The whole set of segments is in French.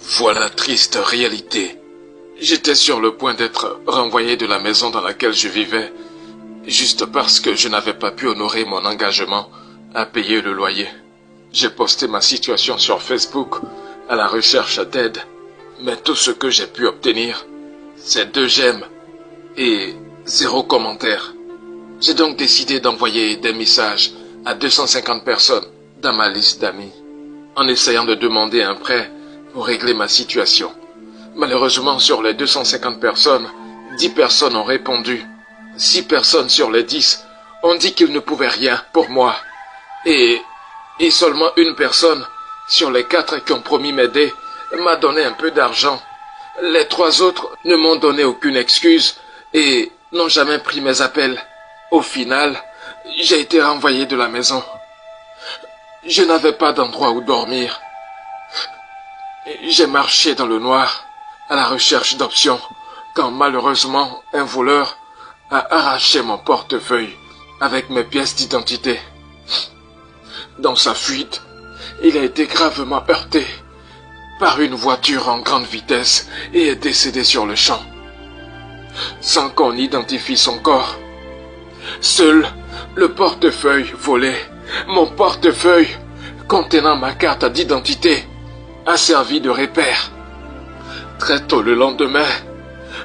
Voilà la triste réalité. J'étais sur le point d'être renvoyé de la maison dans laquelle je vivais, juste parce que je n'avais pas pu honorer mon engagement à payer le loyer. J'ai posté ma situation sur Facebook à la recherche d'aide, mais tout ce que j'ai pu obtenir, c'est 2 j'aime et 0 commentaire. J'ai donc décidé d'envoyer des messages à 250 personnes dans ma liste d'amis, en essayant de demander un prêt pour régler ma situation. Malheureusement, sur les 250 personnes, 10 personnes ont répondu. 6 personnes sur les 10 ont dit qu'ils ne pouvaient rien pour moi. Et seulement 1 personne sur les 4 qui ont promis m'aider m'a donné un peu d'argent. Les 3 autres ne m'ont donné aucune excuse et n'ont jamais pris mes appels. Au final, j'ai été renvoyé de la maison. Je n'avais pas d'endroit où dormir. J'ai marché dans le noir à la recherche d'options quand malheureusement un voleur a arraché mon portefeuille avec mes pièces d'identité. Dans sa fuite, il a été gravement heurté par une voiture en grande vitesse et est décédé sur le champ, sans qu'on identifie son corps. Seul le portefeuille volé, mon portefeuille contenant ma carte d'identité, a servi de repère. Très tôt le lendemain,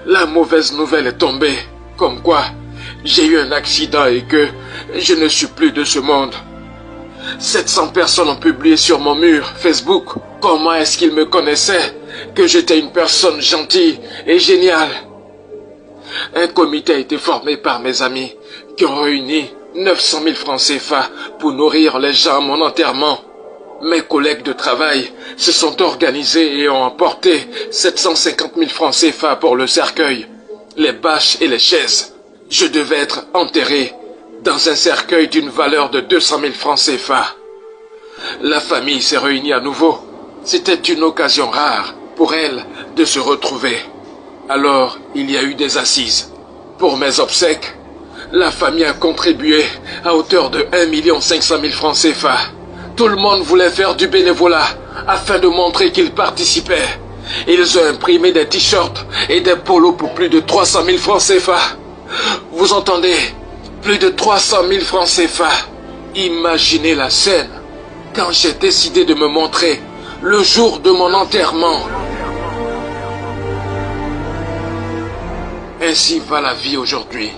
la mauvaise nouvelle est tombée, comme quoi j'ai eu un accident et que je ne suis plus de ce monde. 700 personnes ont publié sur mon mur Facebook comment est-ce qu'ils me connaissaient, que j'étais une personne gentille et géniale. Un comité a été formé par mes amis qui ont réuni 900 000 francs CFA pour nourrir les gens à mon enterrement. Mes collègues de travail se sont organisés et ont apporté 750 000 francs CFA pour le cercueil, les bâches et les chaises. Je devais être enterré dans un cercueil d'une valeur de 200 000 francs CFA. La famille s'est réunie à nouveau. C'était une occasion rare pour elle de se retrouver. Alors, il y a eu des assises. Pour mes obsèques, la famille a contribué à hauteur de 1 500 000 francs CFA. Tout le monde voulait faire du bénévolat afin de montrer qu'ils participaient. Ils ont imprimé des t-shirts et des polos pour plus de 300 000 francs CFA. Vous entendez? Plus de 300 000 francs CFA. Imaginez la scène quand j'ai décidé de me montrer le jour de mon enterrement. Ainsi va la vie aujourd'hui.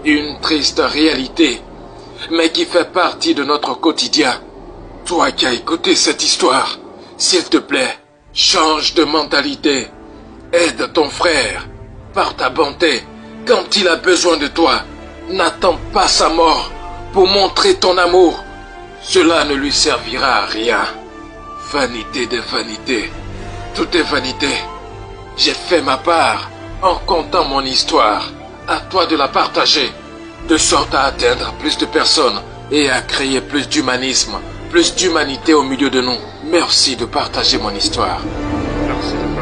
Une triste réalité, mais qui fait partie de notre quotidien. Toi qui as écouté cette histoire, s'il te plaît, change de mentalité. Aide ton frère par ta bonté quand il a besoin de toi. N'attends pas sa mort pour montrer ton amour. Cela ne lui servira à rien. Vanité de vanité. Tout est vanité. J'ai fait ma part en contant mon histoire. À toi de la partager, de sorte à atteindre plus de personnes et à créer plus d'humanisme, plus d'humanité au milieu de nous. Merci de partager mon histoire. Merci.